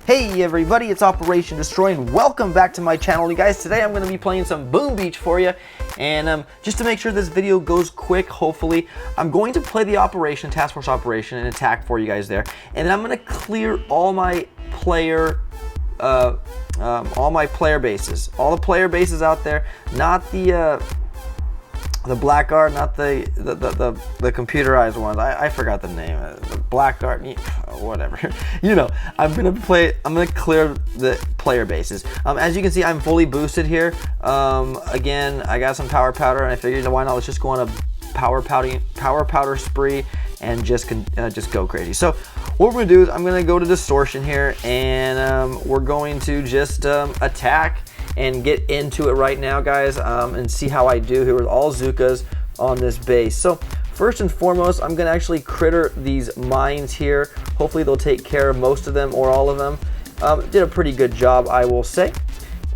Hey everybody, it's Operation Destroy and welcome back to my channel. You guys, today I'm going to be playing some Boom Beach for you, and just to make sure this video goes quick, hopefully, I'm going to play the Task Force Operation and attack for you guys there, and then I'm going to clear all my player bases, all the player bases out there, not the blackguard, not the computerized ones. I forgot the name. The blackguard, whatever. You know, I'm gonna clear the player bases. As you can see, I'm fully boosted here. Again, I got some power powder, and I figured, why not? Let's just go on a power powder spree and just go crazy. So what we're gonna do is I'm gonna go to distortion here, and we're going to just attack and get into it right now, guys, and see how I do here with all Zookas on this base. So first and foremost, I'm gonna actually critter these mines here. Hopefully they'll take care of most of them or all of them. Did a pretty good job, I will say.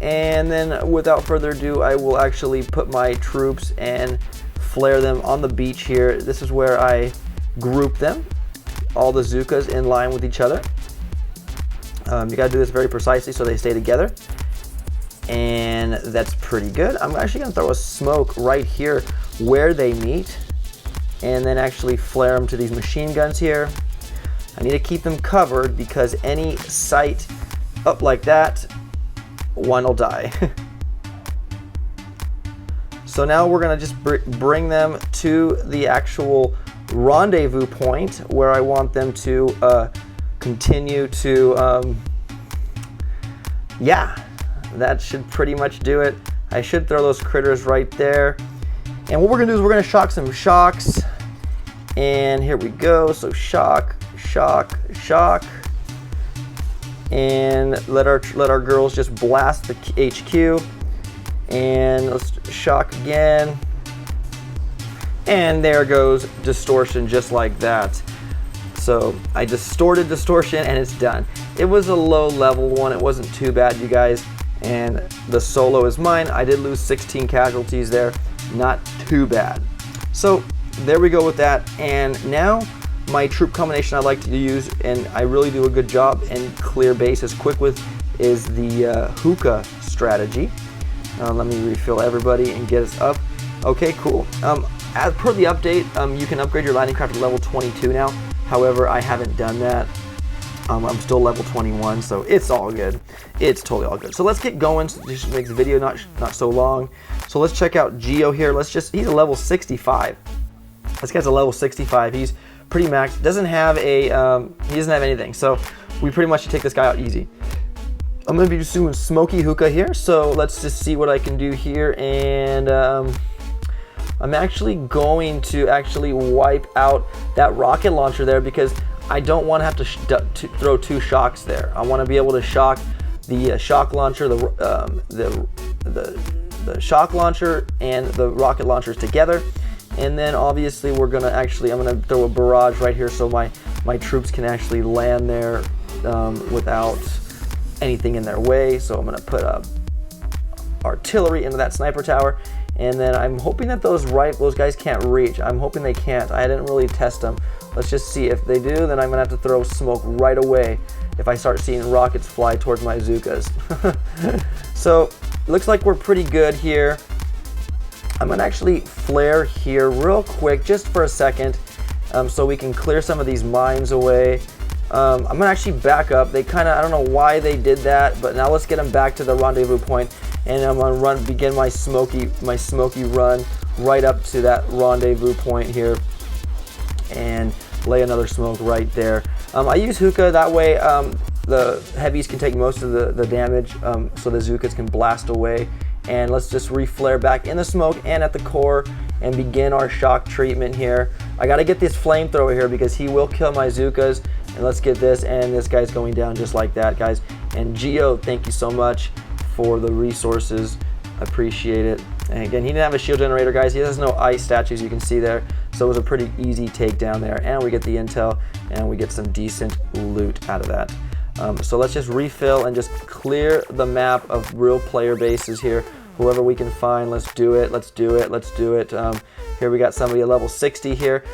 And then without further ado, I will actually put my troops and flare them on the beach here. This is where I group them, all the Zookas in line with each other. You gotta do this very precisely so they stay together. And that's pretty good. I'm actually gonna throw a smoke right here where they meet, and then actually flare them to these machine guns here. I need to keep them covered because any sight up like that, one will die. So now we're gonna just bring them to the actual rendezvous point where I want them to continue to, yeah. That should pretty much do it. I should throw those critters right there. And what we're gonna do is we're gonna shock some shocks. And here we go. So shock, shock, shock. And let our girls just blast the HQ. And let's shock again. And there goes distortion just like that. So I distorted distortion and it's done. It was a low level one. It wasn't too bad, you guys. And the solo is mine. I did lose 16 casualties there, not too bad. So there we go with that. And now my troop combination I like to use, and I really do a good job and clear bases quick with, is the hooka strategy. Let me refill everybody and get us up. Okay, cool. As per the update, you can upgrade your landing craft to level 22 now. However, I haven't done that. I'm still level 21, so it's all good. It's totally all good. So let's get going. So this makes the video not so long. So let's check out Geo here. He's a level 65. This guy's a level 65. He's pretty maxed. Doesn't have a he doesn't have anything. So we pretty much should take this guy out easy. I'm gonna be just doing Smokey hooka here. So let's just see what I can do here. And I'm actually going to wipe out that rocket launcher there because I don't want to have to throw two shocks there. I want to be able to shock the shock launcher, the shock launcher and the rocket launchers together. And then obviously I'm gonna throw a barrage right here so my troops can actually land there without anything in their way. So I'm gonna put artillery into that sniper tower. And then I'm hoping that those guys can't reach. I'm hoping they can't. I didn't really test them. Let's just see. If they do, then I'm gonna have to throw smoke right away if I start seeing rockets fly towards my Zookas. So looks like we're pretty good here. I'm gonna actually flare here real quick just for a second so we can clear some of these mines away. I'm gonna actually back up. I don't know why they did that, but now let's get them back to the rendezvous point, and I'm gonna begin my Smokey run right up to that rendezvous point here and lay another smoke right there. I use hookah, that way the heavies can take most of the damage, so the Zookas can blast away. And let's just re-flare back in the smoke and at the core and begin our shock treatment here. I gotta get this flamethrower here because he will kill my Zookas. And let's get this, and this guy's going down just like that, guys. And Geo, thank you so much for the resources. Appreciate it. And again, he didn't have a shield generator, guys. He has no ice statues, you can see there. So it was a pretty easy takedown there. And we get the intel, and we get some decent loot out of that. So let's just refill and just clear the map of real player bases here. whoever we can find. Let's do it. Let's do it. Let's do it. Here we got somebody at level 60 here,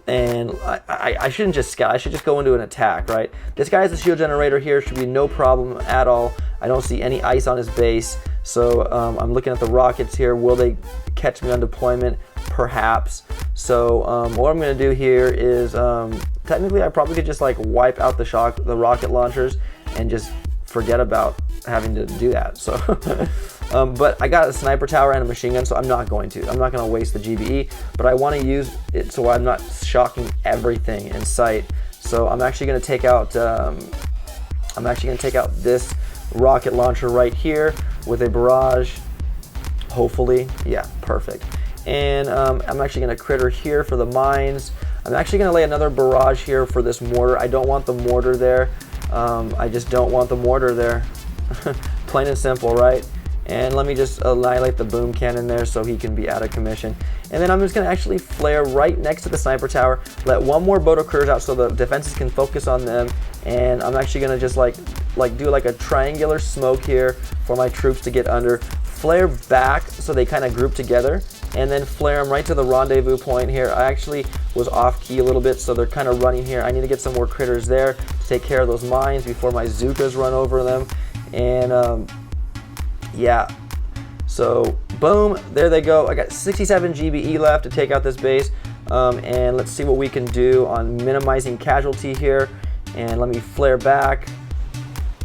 and I shouldn't just scout. I should just go into an attack, right? This guy has a shield generator here. Should be no problem at all. I don't see any ice on his base, so I'm looking at the rockets here. Will they catch me on deployment? Perhaps. So what I'm going to do here is technically I probably could just like wipe out the rocket launchers and just forget about having to do that. So but I got a sniper tower and a machine gun, so I'm not going to waste the GBE, but I want to use it so I'm not shocking everything in sight. So I'm actually going to take out this rocket launcher right here with a barrage, hopefully. Yeah, perfect. And I'm actually going to critter here for the mines. I'm actually going to lay another barrage here for this mortar. I don't want the mortar there. I just don't want the mortar there. Plain and simple, right? And let me just annihilate the boom cannon there so he can be out of commission. And then I'm just going to actually flare right next to the sniper tower, let one more boat of critters out so the defenses can focus on them. And I'm actually going to just like do like a triangular smoke here for my troops to get under. Flare back so they kind of group together, and then flare them right to the rendezvous point here. I actually was off key a little bit, so they're kind of running here. I need to get some more critters there to take care of those mines before my Zookas run over them. And yeah, so boom, there they go. I got 67 GBE left to take out this base, and let's see what we can do on minimizing casualty here. And let me flare back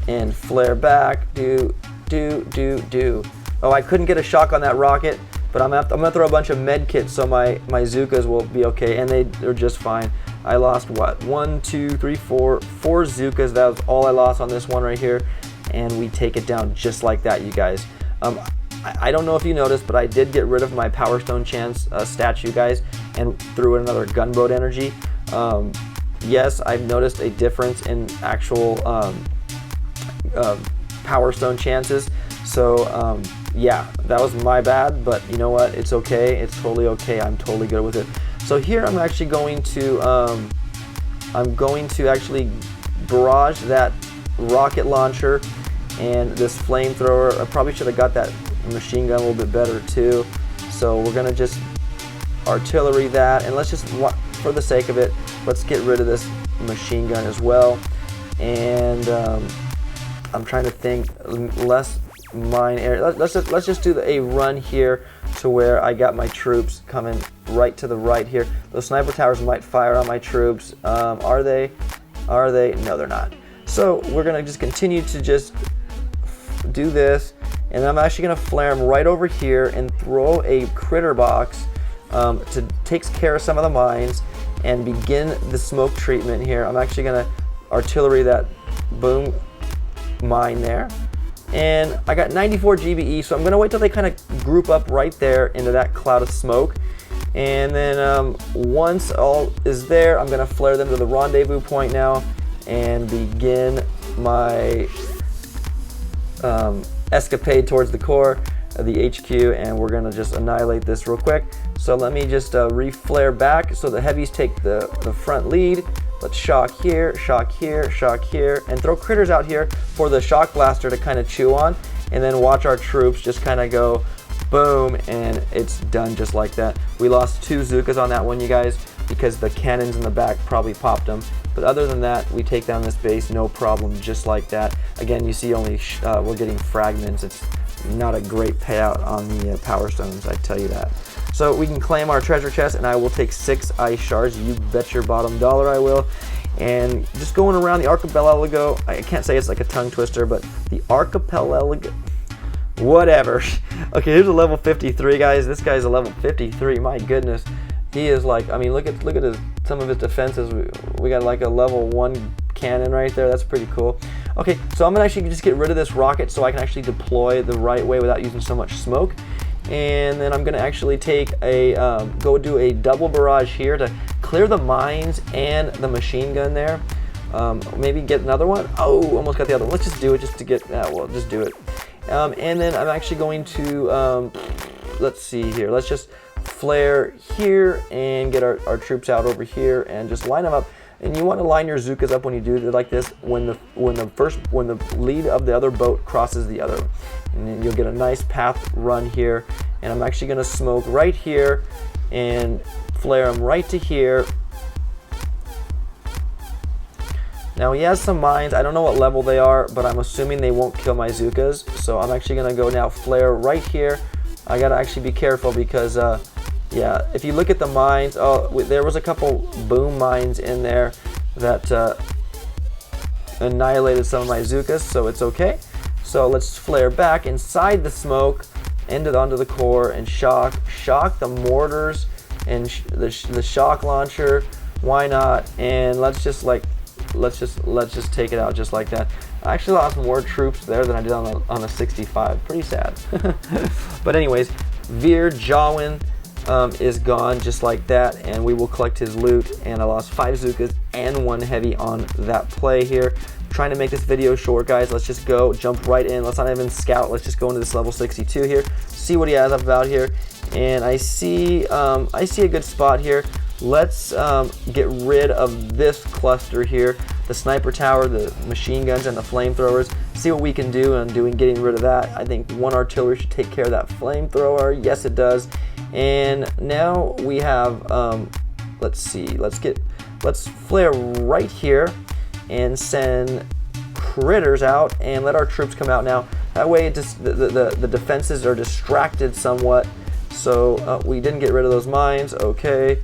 and flare back. Do. Oh, I couldn't get a shock on that rocket, but I'm gonna throw a bunch of med kits so my Zookas will be okay, and they're just fine. I lost what? 1, 2, 3, 4 Zookas. That was all I lost on this one right here, and we take it down just like that, you guys. I don't know if you noticed, but I did get rid of my Power Stone Chance statue, guys, and threw in another gunboat energy. Yes, I've noticed a difference in actual Power Stone chances. So yeah, that was my bad, but you know what? It's okay. It's totally okay. I'm totally good with it. So here I'm actually going to actually barrage that rocket launcher and this flamethrower. I probably should have got that machine gun a little bit better too. So we're gonna just artillery that, and let's just, for the sake of it, let's get rid of this machine gun as well. And I'm trying to think less mine area. Let's just do a run here to where I got my troops coming right to the right here. Those sniper towers might fire on my troops. Are they? No, they're not. So we're gonna just continue to just do this, and I'm actually gonna flare them right over here and throw a critter box to takes care of some of the mines and begin the smoke treatment here. I'm actually gonna artillery that boom mine there. And I got 94 GBE, so I'm gonna wait till they kind of group up right there into that cloud of smoke. And then once all is there, I'm gonna flare them to the rendezvous point now and begin my escapade towards the core of the HQ, and we're gonna just annihilate this real quick. So let me just re-flare back so the heavies take the front lead. Let's shock here, shock here, shock here, and throw critters out here for the shock blaster to kind of chew on, and then watch our troops just kind of go boom, and it's done just like that. We lost 2 Zookas on that one, you guys, because the cannons in the back probably popped them. But other than that, we take down this base, no problem, just like that. Again, you see only we're getting fragments. It's not a great payout on the Power Stones, I tell you that. So we can claim our treasure chest, and I will take 6 ice shards. You bet your bottom dollar I will. And just going around the archipelago, I can't say it's like a tongue twister, but the archipelago, whatever. Okay, here's a level 53, guys. This guy's a level 53. My goodness, he is like, I mean, look at some of his defenses. We got like a level 1 cannon right there. That's pretty cool. Okay, so I'm gonna actually just get rid of this rocket so I can actually deploy the right way without using so much smoke. And then I'm gonna actually take a go do a double barrage here to clear the mines and the machine gun there. Maybe get another one. Oh, almost got the other one. Let's just do it just to get, well, just do it. And then I'm actually going to, let's see here. Let's just flare here and get our troops out over here and just line them up. And you want to line your Zookas up when you do it like this, when the lead of the other boat crosses the other. And then you'll get a nice path run here. And I'm actually going to smoke right here and flare them right to here. Now he has some mines. I don't know what level they are, but I'm assuming they won't kill my Zookas. So I'm actually going to go now flare right here. I got to actually be careful because, yeah, if you look at the mines, there was a couple boom mines in there that annihilated some of my Zookas, so it's okay. So let's flare back inside the smoke, end it onto the core, and shock the mortars and the shock launcher. Why not? And let's just take it out just like that. I actually lost more troops there than I did on a 65. Pretty sad. But anyways, Veer Jawin is gone just like that, and we will collect his loot. And I lost 5 Zookas and 1 heavy on that play here. Trying to make this video short, guys. Let's just go, jump right in. Let's not even scout. Let's just go into this level 62 here, see what he has about here. And I see a good spot here. Let's get rid of this cluster here, the sniper tower, the machine guns, and the flamethrowers. See what we can do in getting rid of that. I think 1 artillery should take care of that flamethrower. Yes, it does. And now we have, let's see, let's flare right here and send critters out and let our troops come out now. That way the defenses are distracted somewhat. So we didn't get rid of those mines. Okay.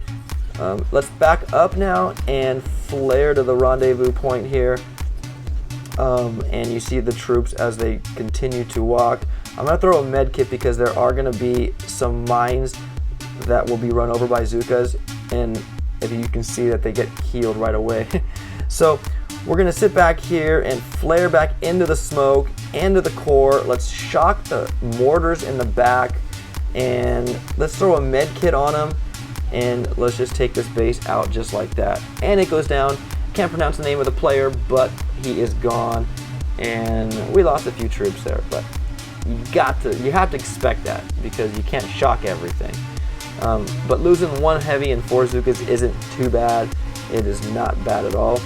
Let's back up now and flare to the rendezvous point here. And you see the troops as they continue to walk. I'm going to throw a med kit because there are going to be some mines that will be run over by Zookas, and if you can see that they get healed right away. So we're going to sit back here and flare back into the smoke, into the core. Let's shock the mortars in the back, and let's throw a med kit on them. And let's just take this base out just like that. And it goes down. Can't pronounce the name of the player, but he is gone. And we lost a few troops there, but you have to expect that because you can't shock everything. But losing 1 heavy and 4 Zookas isn't too bad. It is not bad at all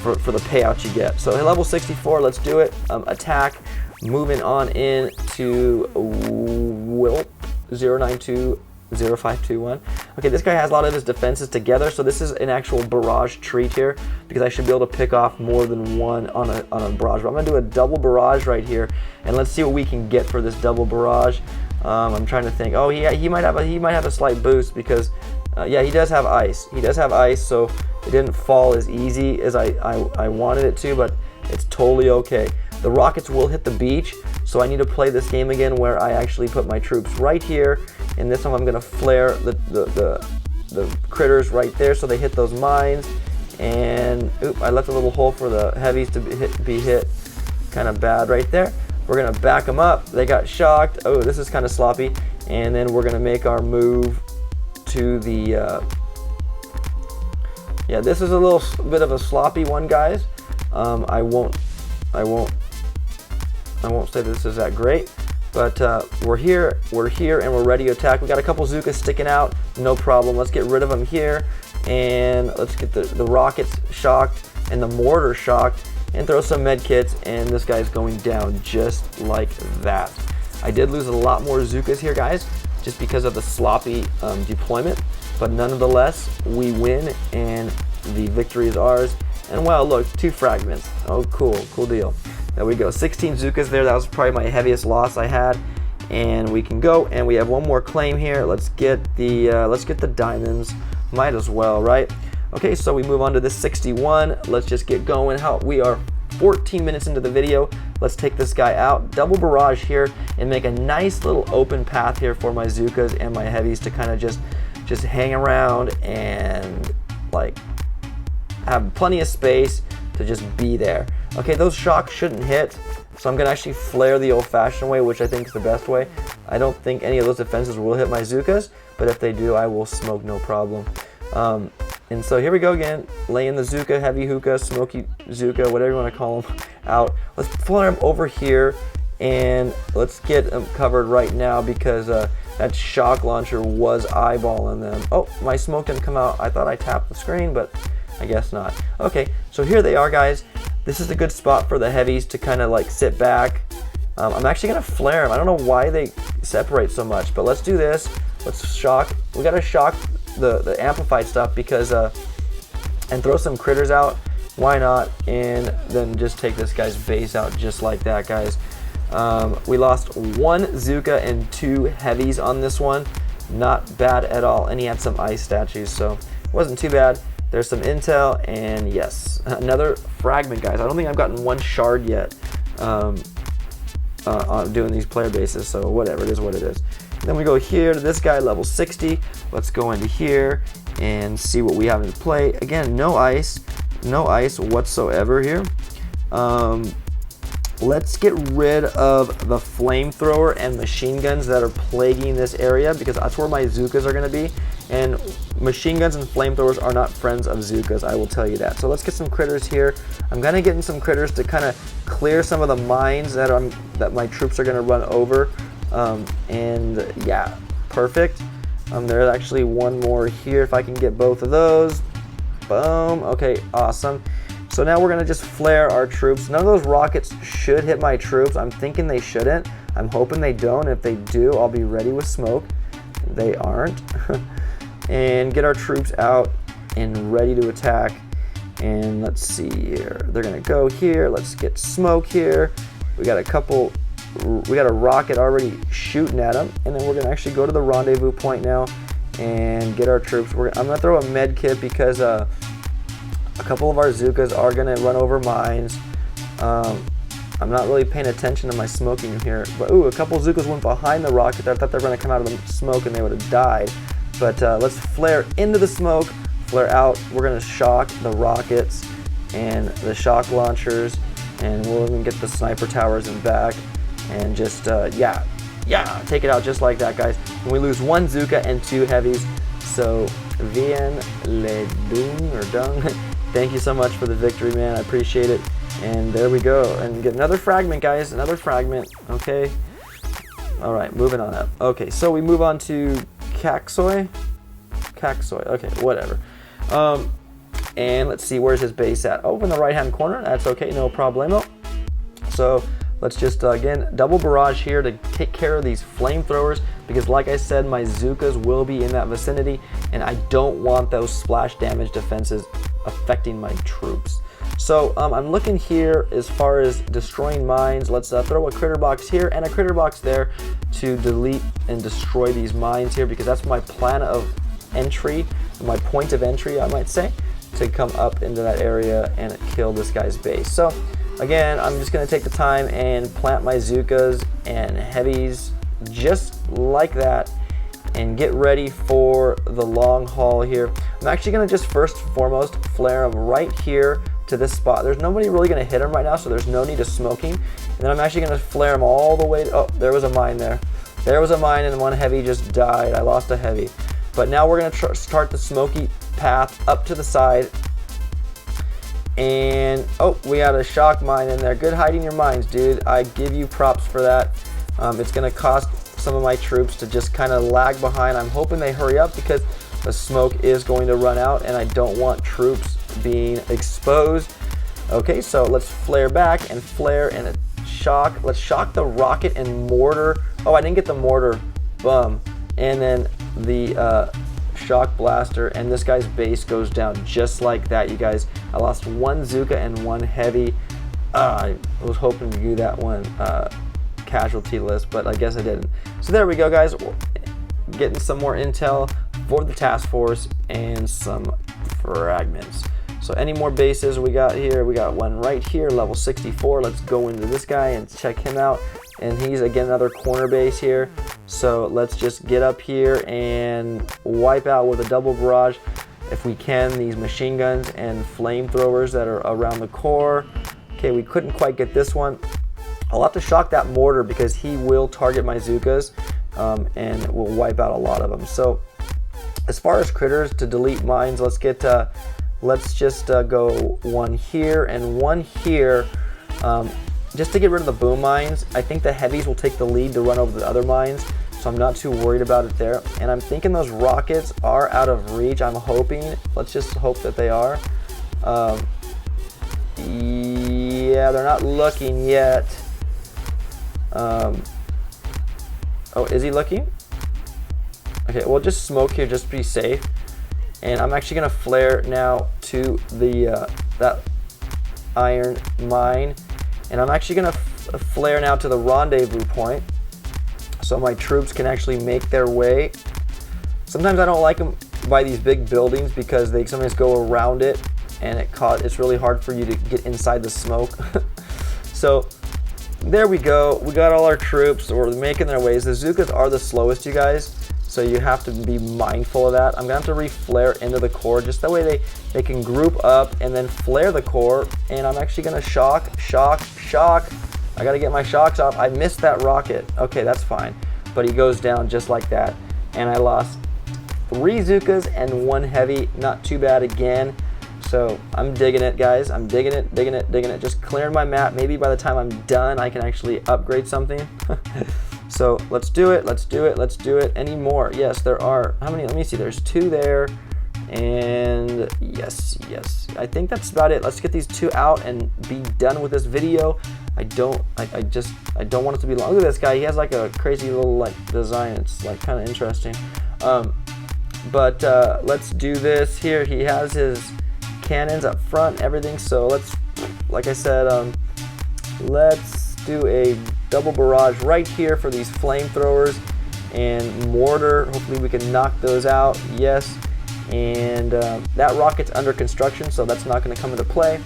for the payout you get. So level 64, let's do it. Attack. Moving on in to Wilp 092. 0521. Okay, this guy has a lot of his defenses together, so this is an actual barrage treat here because I should be able to pick off more than 1 on a barrage. But I'm gonna do a double barrage right here, and let's see what we can get for this double barrage. I'm trying to think. Oh, he might have a slight boost because yeah, he does have ice. He does have ice, so it didn't fall as easy as I wanted it to, but it's totally okay. The rockets will hit the beach, so I need to play this game again where I actually put my troops right here. And this time I'm going to flare the critters right there so they hit those mines. And oop, I left a little hole for the heavies to be hit. Kind of bad right there. We're going to back them up. They got shocked. Oh, this is kind of sloppy. And then we're going to make our move to the... yeah, this is a little bit of a sloppy one, guys. I won't say this is that great, but we're here, and we're ready to attack. We got a couple Zookas sticking out, no problem. Let's get rid of them here, and let's get the rockets shocked and the mortar shocked, and throw some med kits, and this guy's going down just like that. I did lose a lot more Zookas here, guys, just because of the sloppy deployment, but nonetheless, we win, and the victory is ours. And wow, look, 2 fragments. Oh, cool deal. There we go, 16 Zookas there. That was probably my heaviest loss I had. And we can go, and we have 1 more claim here. Let's get the diamonds. Might as well, right? Okay, so we move on to this 61. Let's just get going. We are 14 minutes into the video. Let's take this guy out. Double barrage here and make a nice little open path here for my Zookas and my heavies to kind of just hang around and like have plenty of space to just be there. Okay, those shocks shouldn't hit, so I'm gonna actually flare the old-fashioned way, which I think is the best way. I don't think any of those defenses will hit my Zookas, but if they do, I will smoke no problem. And so here we go again, laying the Zooka, heavy hookah, Smokey Zooka, whatever you want to call them, out. Let's flare them over here, and let's get them covered right now because that shock launcher was eyeballing them. Oh, my smoke didn't come out. I thought I tapped the screen, but I guess not. Okay, so here they are, guys. This is a good spot for the heavies to kind of like sit back. I'm actually gonna flare them. I don't know why they separate so much, but let's do this. Let's shock. We gotta shock the amplified stuff because and throw some critters out. Why not? And then just take this guy's bass out just like that, guys. We lost 1 Zuka and 2 heavies on this one. Not bad at all. And he had some ice statues, so it wasn't too bad. There's some intel, and yes, another fragment, guys. I don't think I've gotten 1 shard yet on doing these player bases, so whatever, it is what it is. Then we go here to this guy, level 60. Let's go into here and see what we have in play. Again, no ice whatsoever here. Let's get rid of the flamethrower and machine guns that are plaguing this area, because that's where my Zukas are going to be. And machine guns and flamethrowers are not friends of Zukas, I will tell you that. So let's get some critters here. I'm going to get in some critters to kind of clear some of the mines that my troops are going to run over. And yeah, perfect. There's actually 1 more here if I can get both of those. Boom. Okay, awesome. So now we're going to just flare our troops. None of those rockets should hit my troops. I'm thinking they shouldn't. I'm hoping they don't. If they do, I'll be ready with smoke. They aren't. And get our troops out and ready to attack. And let's see here. They're going to go here. Let's get smoke here. We got a rocket already shooting at them. And then we're going to actually go to the rendezvous point now and get our troops. I'm going to throw a med kit because a couple of our Zukas are going to run over mines. I'm not really paying attention to my smoking here. But ooh, a couple Zukas went behind the rocket. I thought they were going to come out of the smoke and they would have died. But let's flare into the smoke, flare out. We're going to shock the rockets and the shock launchers. And we'll even get the sniper towers in back. And just, yeah, take it out just like that, guys. And we lose 1 Zuka and 2 heavies. So, Bien le dung or dung. Thank you so much for the victory, man. I appreciate it. And there we go. And get another fragment, guys. Another fragment. Okay. All right, moving on up. Okay, so we move on to Caxoy. Okay, whatever. And let's see, where's his base at? Oh, in the right-hand corner. That's okay, no problemo. So let's just, again, double barrage here to take care of these flamethrowers, because like I said, my Zukas will be in that vicinity, and I don't want those splash damage defenses affecting my troops. So I'm looking here as far as destroying mines. Let's throw a critter box here and a critter box there to delete and destroy these mines here, because that's my plan of entry, my point of entry, I might say, to come up into that area and kill this guy's base. So again, I'm just going to take the time and plant my Zukas and heavies just like that and get ready for the long haul here. I'm actually going to just first and foremost flare them right here to this spot. There's nobody really going to hit them right now, so there's no need of smoking. And then I'm actually going to flare them all the way. Oh, there was a mine there. There was a mine and 1 heavy just died. I lost a heavy. But now we're going to start the Smokey path up to the side. And oh, we got a shock mine in there. Good hiding your mines, dude. I give you props for that. It's going to cost some of my troops to just kind of lag behind. I'm hoping they hurry up because the smoke is going to run out and I don't want troops being exposed. Okay, so let's flare back and flare and shock. Let's shock the rocket and mortar. Oh, I didn't get the mortar. Bum. And then the shock blaster, and this guy's base goes down just like that, you guys. I lost 1 Zuka and 1 heavy. I was hoping to do that one casualty list, but I guess I didn't. So there we go, guys. Getting some more intel for the task force and some fragments. So any more bases we got here? We got one right here, level 64. Let's go into this guy and check him out. And he's, again, another corner base here. So let's just get up here and wipe out with a double barrage, if we can, these machine guns and flamethrowers that are around the core. Okay, we couldn't quite get this one. I'll have to shock that mortar because he will target my Zukas and will wipe out a lot of them. So as far as critters to delete mines, let's get let's just go 1 here and 1 here. Just to get rid of the boom mines. I think the heavies will take the lead to run over the other mines, so I'm not too worried about it there. And I'm thinking those rockets are out of reach. I'm hoping. Let's just hope that they are. Yeah, they're not looking yet. Oh, is he looking? Okay, we'll just smoke here just to be safe. And I'm actually gonna flare now to the that iron mine, and I'm actually gonna flare now to the rendezvous point, so my troops can actually make their way. Sometimes I don't like them by these big buildings because they sometimes go around it, and it's really hard for you to get inside the smoke. So there we go. We got all our troops. We're making their ways. The Zookas are the slowest, you guys, so you have to be mindful of that. I'm gonna have to re-flare into the core just that way they can group up and then flare the core. And I'm actually gonna shock. I gotta get my shocks off. I missed that rocket. Okay, that's fine. But he goes down just like that. And I lost 3 Zookas and 1 heavy. Not too bad again. So I'm digging it, guys. I'm digging it. Just clearing my map. Maybe by the time I'm done, I can actually upgrade something. So let's do it. Any more? Yes, there are. How many? Let me see. There's 2 there. And yes. I think that's about it. Let's get these 2 out and be done with this video. I don't want it to be long. Look at this guy. He has like a crazy little like design. It's like kind of interesting. But let's do this here. He has his cannons up front, everything. So let's, like I said, let's do a double barrage right here for these flamethrowers and mortar. Hopefully we can knock those out. Yes. And that rocket's under construction, so that's not going to come into play.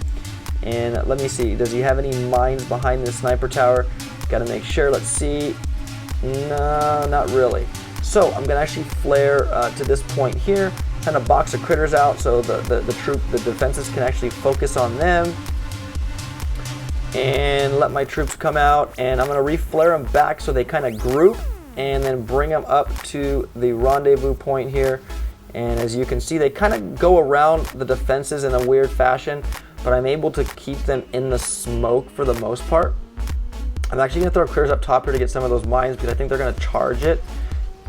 And let me see, does he have any mines behind this sniper tower? Got to make sure. Let's see. No, not really. So I'm going to actually flare to this point here, kind of box the critters out so the defenses can actually focus on them. And let my troops come out, and I'm going to re-flare them back so they kind of group, and then bring them up to the rendezvous point here. And as you can see, they kind of go around the defenses in a weird fashion, but I'm able to keep them in the smoke for the most part. I'm actually going to throw critters up top here to get some of those mines because I think they're going to charge it.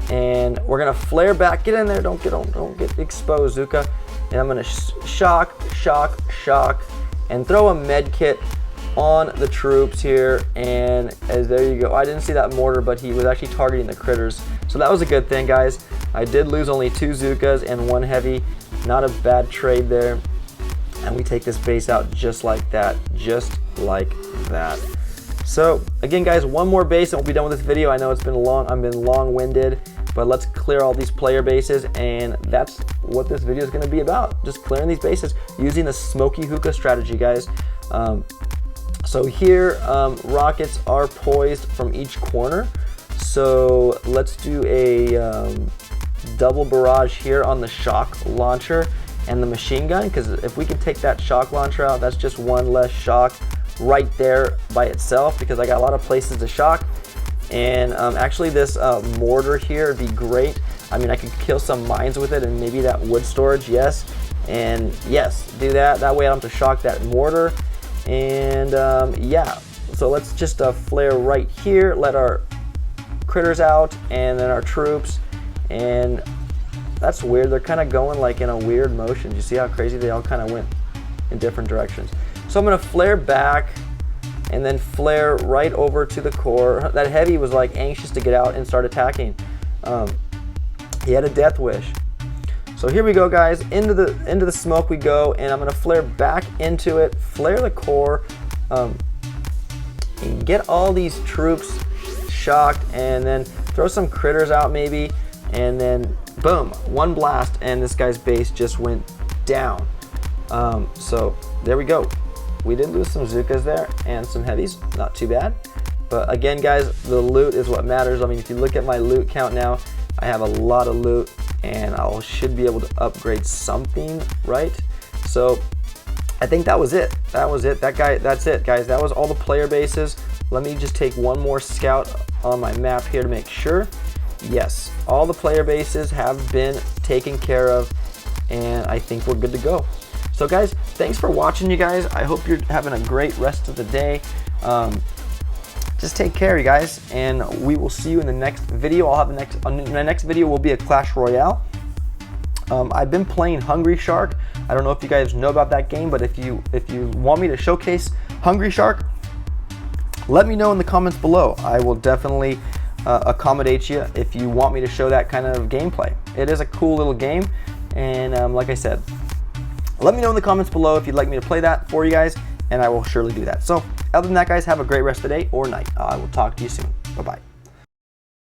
And we're going to flare back. Get in there. Don't get exposed, Zooka. And I'm going to shock, and throw a med kit on the troops here. And as there you go. I didn't see that mortar, but he was actually targeting the critters. So that was a good thing, guys. I did lose only 2 Zookas and 1 heavy. Not a bad trade there. And we take this base out just like that. So again, guys, one more base and we'll be done with this video. I know it's been long. I've been long-winded, but let's clear all these player bases, and that's what this video is going to be about. Just clearing these bases using the Smokey hookah strategy, guys. So here, rockets are poised from each corner. So let's do a double barrage here on the shock launcher and the machine gun, because if we can take that shock launcher out, that's just 1 less shock right there by itself, because I got a lot of places to shock. And actually this mortar here would be great. I mean, I could kill some mines with it and maybe that wood storage, yes. And yes, do that. That way I don't have to shock that mortar. And yeah, so let's just flare right here, let our critters out, and then our troops. And that's weird. They're kind of going like in a weird motion. You see how crazy they all kind of went in different directions. So I'm going to flare back and then flare right over to the core. That heavy was like anxious to get out and start attacking. He had a death wish. So here we go, guys. Into the smoke we go, and I'm going to flare back into it, flare the core, and get all these troops shocked, and then throw some critters out maybe, and then boom, 1 blast, and this guy's base just went down. So there we go. We did lose some Zookas there and some heavies, not too bad. But again, guys, the loot is what matters. I mean, if you look at my loot count now, I have a lot of loot, and I should be able to upgrade something, right? So I think that was it. That's it, guys. That was all the player bases. Let me just take one more scout on my map here to make sure. Yes, all the player bases have been taken care of, and I think we're good to go. So guys, thanks for watching, you guys. I hope you're having a great rest of the day. Just take care, you guys, and we will see you in the next video. I'll have my next video will be a Clash Royale. I've been playing Hungry Shark. I don't know if you guys know about that game, but if you want me to showcase Hungry Shark, let me know in the comments below. I will definitely accommodate you if you want me to show that kind of gameplay. It is a cool little game, and like I said, let me know in the comments below if you'd like me to play that for you guys, and I will surely do that. So other than that, guys, have a great rest of the day or night. I will talk to you soon. Bye-bye.